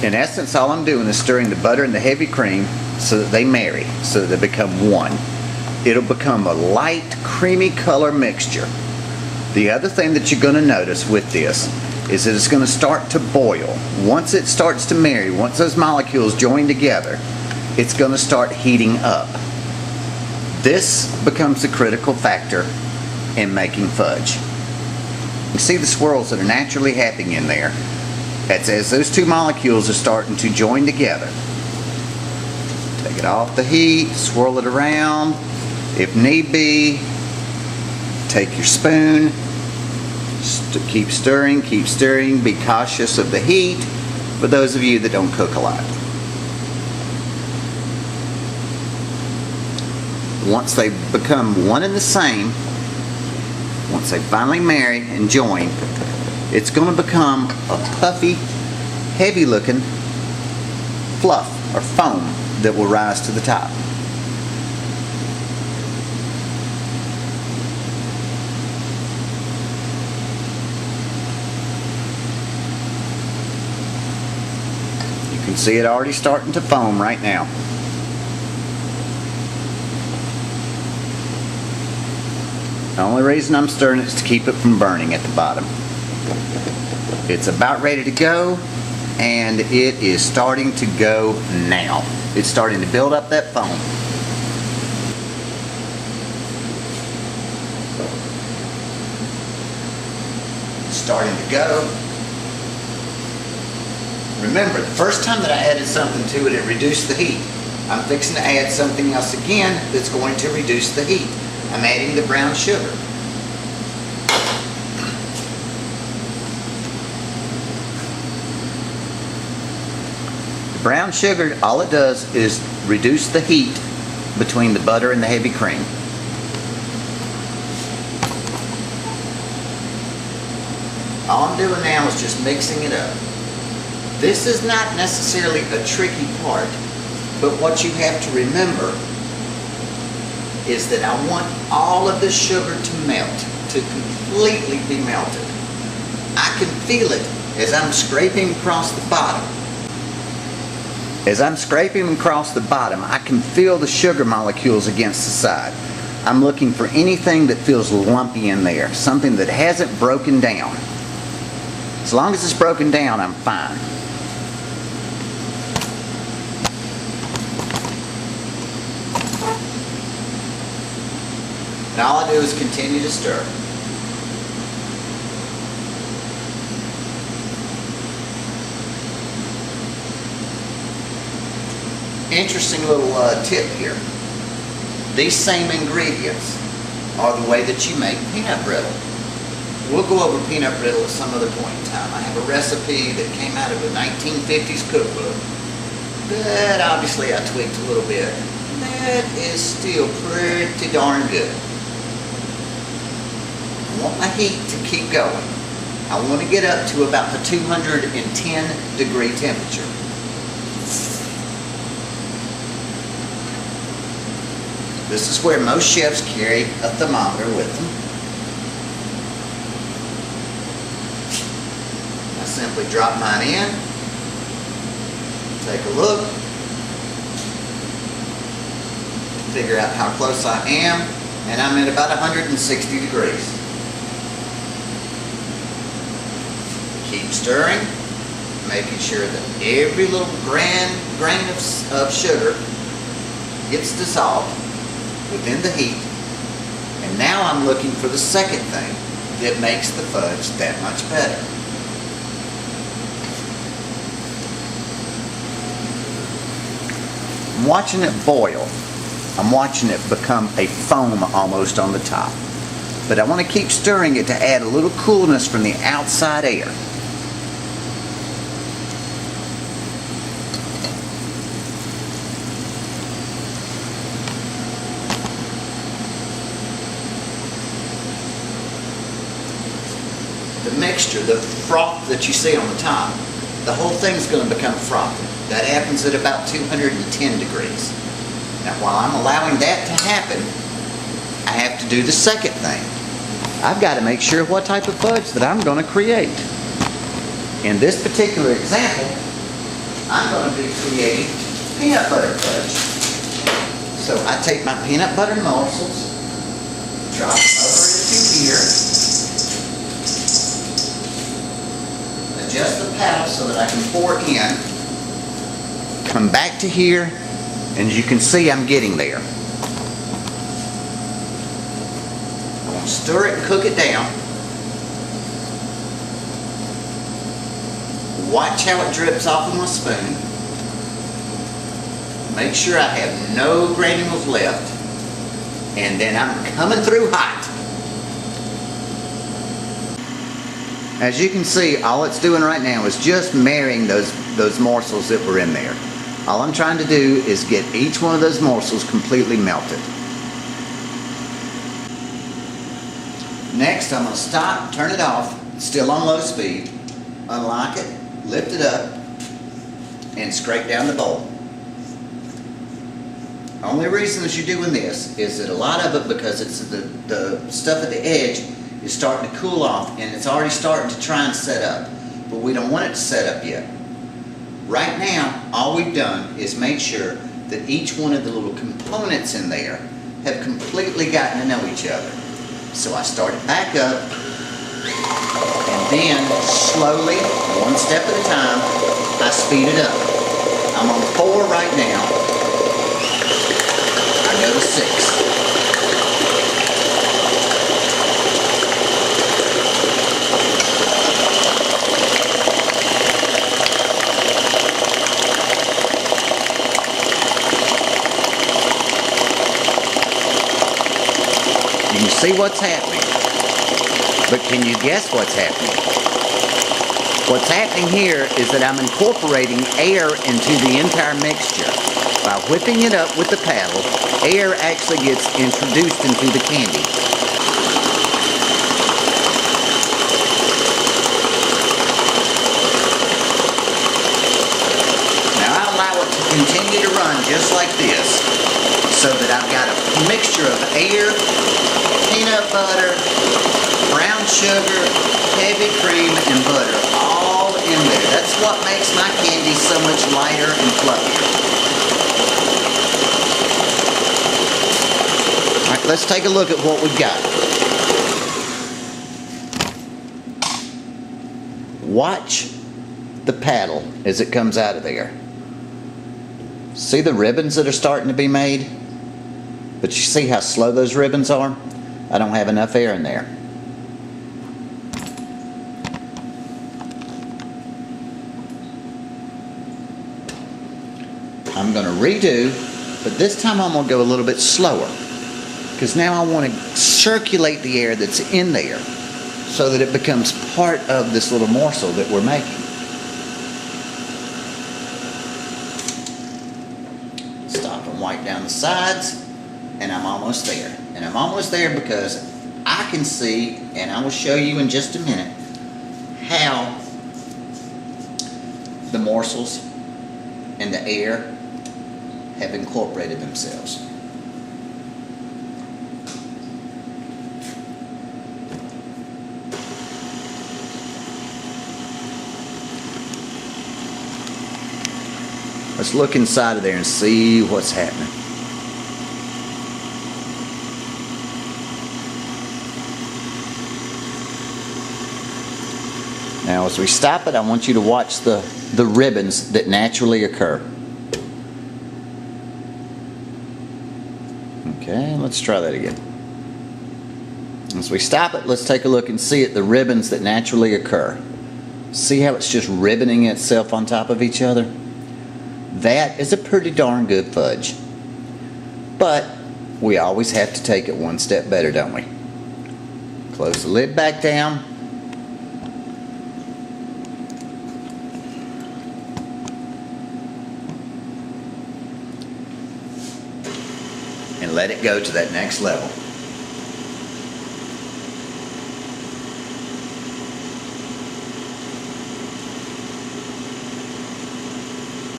In essence, all I'm doing is stirring the butter and the heavy cream so that they marry, so that they become one. It'll become a light, creamy color mixture. The other thing that you're going to notice with this is that it's going to start to boil. Once it starts to marry, once those molecules join together, it's going to start heating up. This becomes the critical factor in making fudge. You see the swirls that are naturally happening in there. That's as those two molecules are starting to join together. Take it off the heat, swirl it around. If need be, take your spoon, keep stirring, be cautious of the heat for those of you that don't cook a lot. Once they become one and the same, once they finally marry and join, it's going to become a puffy, heavy looking fluff or foam that will rise to the top. You can see it already starting to foam right now. The only reason I'm stirring it is to keep it from burning at the bottom. It's about ready to go, and it is starting to go now. It's starting to build up that foam. It's starting to go. Remember, the first time that I added something to it, it reduced the heat. I'm fixing to add something else again that's going to reduce the heat. I'm adding the brown sugar. The brown sugar, all it does is reduce the heat between the butter and the heavy cream. All I'm doing now is just mixing it up. This is not necessarily a tricky part, but what you have to remember is that I want all of the sugar to melt, to completely be melted. I can feel it as I'm scraping across the bottom. As I'm scraping across the bottom, I can feel the sugar molecules against the side. I'm looking for anything that feels lumpy in there, something that hasn't broken down. As long as it's broken down, I'm fine. And all I do is continue to stir. Interesting little tip here. These same ingredients are the way that you make peanut brittle. We'll go over peanut brittle at some other point in time. I have a recipe that came out of a 1950s cookbook that obviously I tweaked a little bit. That is still pretty darn good. I want my heat to keep going. I want to get up to about the 210 degree temperature. This is where most chefs carry a thermometer with them. I simply drop mine in, take a look, figure out how close I am, and I'm at about 160 degrees. Keep stirring, making sure that every little grain of sugar gets dissolved within the heat. And now I'm looking for the second thing that makes the fudge that much better. I'm watching it boil. I'm watching it become a foam almost on the top. But I want to keep stirring it to add a little coolness from the outside air. The mixture, the froth that you see on the top, the whole thing's going to become frothy. That happens at about 210 degrees. Now while I'm allowing that to happen, I have to do the second thing. I've got to make sure what type of fudge that I'm going to create. In this particular example, I'm going to be creating peanut butter fudge. So I take my peanut butter morsels, drop them over into here, adjust the paddle so that I can pour in, come back to here, and as you can see, I'm getting there. I'm going to stir it and cook it down. Watch how it drips off of my spoon. Make sure I have no granules left. And then I'm coming through hot. As you can see, all it's doing right now is just marrying those morsels that were in there. All I'm trying to do is get each one of those morsels completely melted. Next, I'm going to stop, turn it off, still on low speed, unlock it, lift it up, and scrape down the bowl. Only reason that you're doing this is that a lot of it, because it's the stuff at the edge is starting to cool off and it's already starting to try and set up, but we don't want it to set up yet. Right now, all we've done is made sure that each one of the little components in there have completely gotten to know each other. So I start it back up, and then slowly, one step at a time, I speed it up. I'm on 4 right now. I go to 6. You can see what's happening, but can you guess what's happening? What's happening here is that I'm incorporating air into the entire mixture. By whipping it up with the paddle, air actually gets introduced into the candy. Now I allow it to continue to run just like this, so that I've got a mixture of air, peanut butter, brown sugar, heavy cream, and butter all in there. That's what makes my candy so much lighter and fluffier. All right, let's take a look at what we've got. Watch the paddle as it comes out of there. See the ribbons that are starting to be made? But you see how slow those ribbons are? I don't have enough air in there. I'm going to redo, but this time I'm going to go a little bit slower, because now I want to circulate the air that's in there so that it becomes part of this little morsel that we're making. Stop and wipe down the sides, and I'm almost there. And I'm almost there because I can see, and I will show you in just a minute, how the morsels and the air have incorporated themselves. Let's look inside of there and see what's happening. Now as we stop it, I want you to watch the ribbons that naturally occur. Okay, let's try that again. As we stop it, let's take a look and see the ribbons that naturally occur. See how it's just ribboning itself on top of each other? That is a pretty darn good fudge. But we always have to take it one step better, don't we? Close the lid back down. And let it go to that next level.